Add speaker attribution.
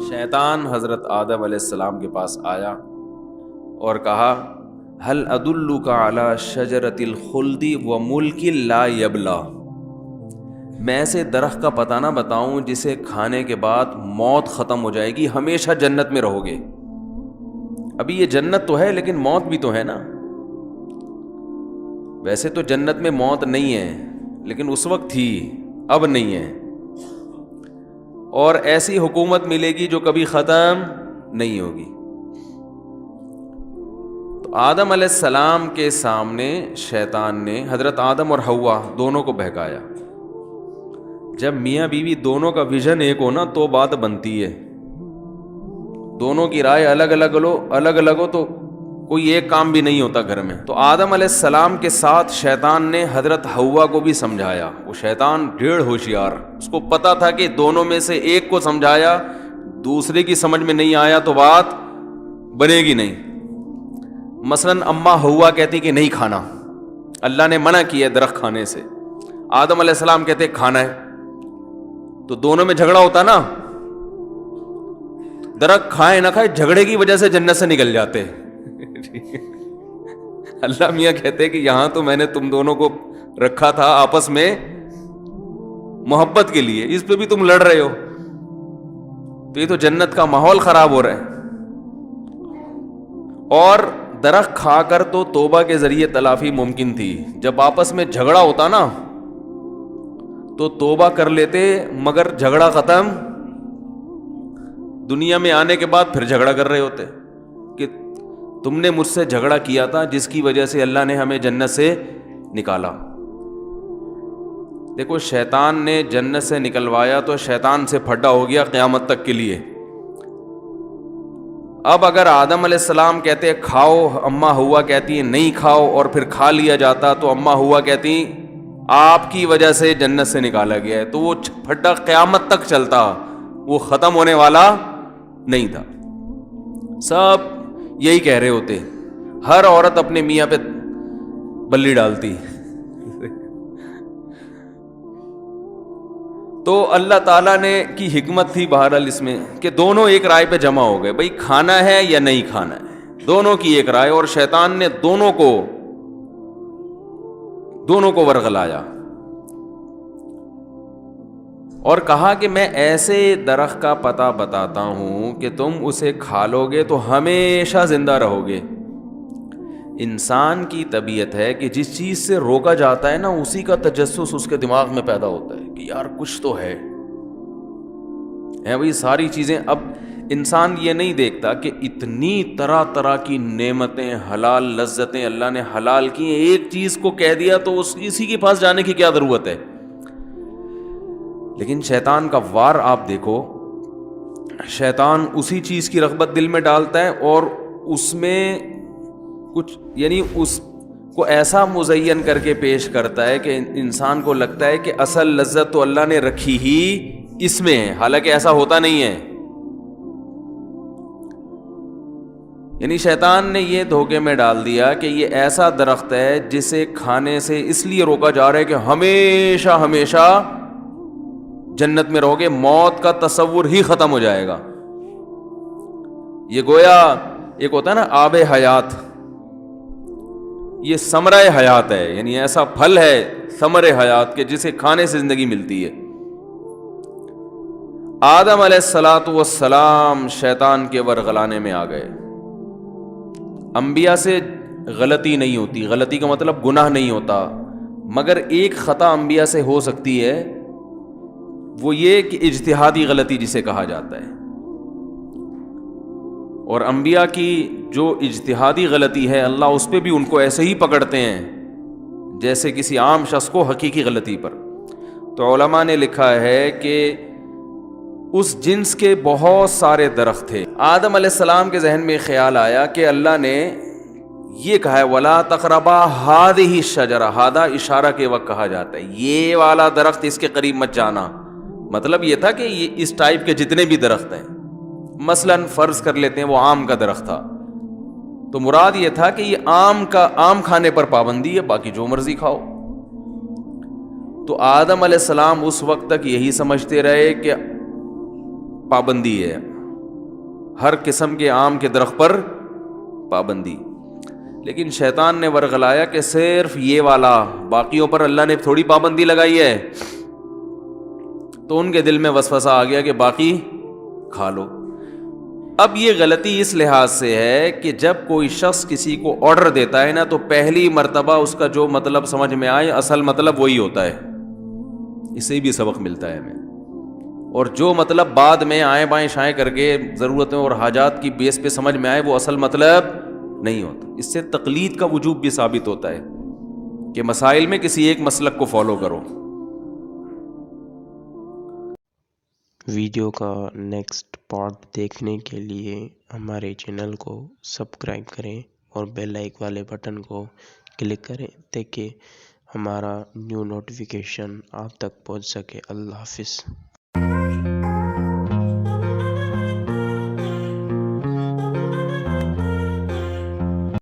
Speaker 1: شیطان حضرت آدم علیہ السلام کے پاس آیا اور کہا هل ادلک علی شجرۃ الخلد وملک لا یبلی، میں ایسے درخت کا پتہ نہ بتاؤں جسے کھانے کے بعد موت ختم ہو جائے گی، ہمیشہ جنت میں رہو گے۔ ابھی یہ جنت تو ہے لیکن موت بھی تو ہے نا۔ ویسے تو جنت میں موت نہیں ہے لیکن اس وقت تھی، اب نہیں ہے، اور ایسی حکومت ملے گی جو کبھی ختم نہیں ہوگی۔ تو آدم علیہ السلام کے سامنے شیطان نے حضرت آدم اور حوا دونوں کو بہکایا۔ جب میاں بیوی دونوں کا ویژن ایک ہو نا تو بات بنتی ہے، دونوں کی رائے الگ الگ ہو تو کوئی ایک کام بھی نہیں ہوتا گھر میں۔ تو آدم علیہ السلام کے ساتھ شیطان نے حضرت حوا کو بھی سمجھایا۔ وہ شیطان ڈھیڑ ہوشیار، اس کو پتا تھا کہ دونوں میں سے ایک کو سمجھایا، دوسرے کی سمجھ میں نہیں آیا تو بات بنے گی نہیں۔ مثلاً اماں حوا کہتی کہ نہیں کھانا، اللہ نے منع کیا درخت کھانے سے، آدم علیہ السلام کہتے کھانا ہے، تو دونوں میں جھگڑا ہوتا نا۔ درخت کھائے نہ کھائے جھگڑے کی وجہ سے جنت سے نکل جاتے۔ اللہ میاں کہتے کہ یہاں تو میں نے تم دونوں کو رکھا تھا آپس میں محبت کے لیے، اس پہ بھی تم لڑ رہے ہو، تو یہ تو جنت کا ماحول خراب ہو رہا ہے۔ اور درخت کھا کر تو توبہ کے ذریعے تلافی ممکن تھی، جب آپس میں جھگڑا ہوتا نا تو توبہ کر لیتے، مگر جھگڑا ختم، دنیا میں آنے کے بعد پھر جھگڑا کر رہے ہوتے کہ تم نے مجھ سے جھگڑا کیا تھا جس کی وجہ سے اللہ نے ہمیں جنت سے نکالا۔ دیکھو شیطان نے جنت سے نکلوایا تو شیطان سے پھڈا ہو گیا قیامت تک کے لیے۔ اب اگر آدم علیہ السلام کہتے کھاؤ، اماں حوا کہتی نہیں کھاؤ، اور پھر کھا لیا جاتا تو اماں حوا کہتی آپ کی وجہ سے جنت سے نکالا گیا ہے، تو وہ پھڈا قیامت تک چلتا، وہ ختم ہونے والا نہیں تھا۔ سب یہی کہہ رہے ہوتے، ہر عورت اپنے میاں پہ بلی ڈالتی۔ تو اللہ تعالیٰ نے کی حکمت تھی بہرحال اس میں کہ دونوں ایک رائے پہ جمع ہو گئے، بھئی کھانا ہے یا نہیں کھانا ہے، دونوں کی ایک رائے، اور شیطان نے دونوں کو ورغلایا اور کہا کہ میں ایسے درخت کا پتہ بتاتا ہوں کہ تم اسے کھا لو گے تو ہمیشہ زندہ رہو گے۔ انسان کی طبیعت ہے کہ جس چیز سے روکا جاتا ہے نا اسی کا تجسس اس کے دماغ میں پیدا ہوتا ہے کہ یار کچھ تو ہے وہی ساری چیزیں۔ اب انسان یہ نہیں دیکھتا کہ اتنی طرح طرح کی نعمتیں، حلال لذتیں اللہ نے حلال کی ہیں، ایک چیز کو کہہ دیا تو اسی کے پاس جانے کی کیا ضرورت ہے۔ لیکن شیطان کا وار آپ دیکھو، شیطان اسی چیز کی رغبت دل میں ڈالتا ہے اور اس میں کچھ یعنی اس کو ایسا مزین کر کے پیش کرتا ہے کہ انسان کو لگتا ہے کہ اصل لذت تو اللہ نے رکھی ہی اس میں ہے، حالانکہ ایسا ہوتا نہیں ہے۔ یعنی شیطان نے یہ دھوکے میں ڈال دیا کہ یہ ایسا درخت ہے جسے کھانے سے اس لیے روکا جا رہا ہے کہ ہمیشہ ہمیشہ جنت میں رہو گے، موت کا تصور ہی ختم ہو جائے گا۔ یہ گویا ایک ہوتا ہے نا آب حیات، یہ ثمرہ حیات ہے، یعنی ایسا پھل ہے ثمر حیات کہ جسے کھانے سے زندگی ملتی ہے۔ آدم علیہ الصلاۃ والسلام شیطان کے ورغلانے میں آ گئے۔ انبیاء سے غلطی نہیں ہوتی، غلطی کا مطلب گناہ نہیں ہوتا، مگر ایک خطا انبیاء سے ہو سکتی ہے، وہ یہ کہ اجتہادی غلطی جسے کہا جاتا ہے۔ اور انبیاء کی جو اجتہادی غلطی ہے اللہ اس پہ بھی ان کو ایسے ہی پکڑتے ہیں جیسے کسی عام شخص کو حقیقی غلطی پر۔ تو علماء نے لکھا ہے کہ اس جنس کے بہت سارے درخت تھے۔ آدم علیہ السلام کے ذہن میں خیال آیا کہ اللہ نے یہ کہا ہے وَلَا تَقْرَبَا هَٰذِهِ الشَّجَرَةَ، ہادہ اشارہ کے وقت کہا جاتا ہے یہ والا درخت اس کے قریب مت جانا۔ مطلب یہ تھا کہ یہ اس ٹائپ کے جتنے بھی درخت ہیں، مثلاً فرض کر لیتے ہیں وہ آم کا درخت تھا، تو مراد یہ تھا کہ یہ آم کھانے پر پابندی ہے، باقی جو مرضی کھاؤ۔ تو آدم علیہ السلام اس وقت تک یہی سمجھتے رہے کہ پابندی ہے، ہر قسم کے آم کے درخت پر پابندی. لیکن شیطان نے ورغلایا کہ صرف یہ والا، باقیوں پر اللہ نے تھوڑی پابندی لگائی ہے. تو ان کے دل میں وسوسہ آ گیا کہ باقی کھا لو. اب یہ غلطی اس لحاظ سے ہے کہ جب کوئی شخص کسی کو آرڈر دیتا ہے نا تو پہلی مرتبہ اس کا جو مطلب سمجھ میں آئے اصل مطلب وہی ہوتا ہے. اس سے بھی سبق ملتا ہے ہمیں. اور جو مطلب بعد میں آئیں بائیں شائیں کر کے ضرورتوں اور حاجات کی بیس پہ سمجھ میں آئے وہ اصل مطلب نہیں ہوتا. اس سے تقلید کا وجوب بھی ثابت ہوتا ہے کہ مسائل میں کسی ایک مسلک کو فالو کرو.
Speaker 2: ویڈیو کا نیکسٹ پارٹ دیکھنے کے لیے ہمارے چینل کو سبسکرائب کریں اور بیل آئیکن والے بٹن کو کلک کریں تاکہ ہمارا نیو نوٹیفیکیشن آپ تک پہنچ سکے. اللہ حافظ.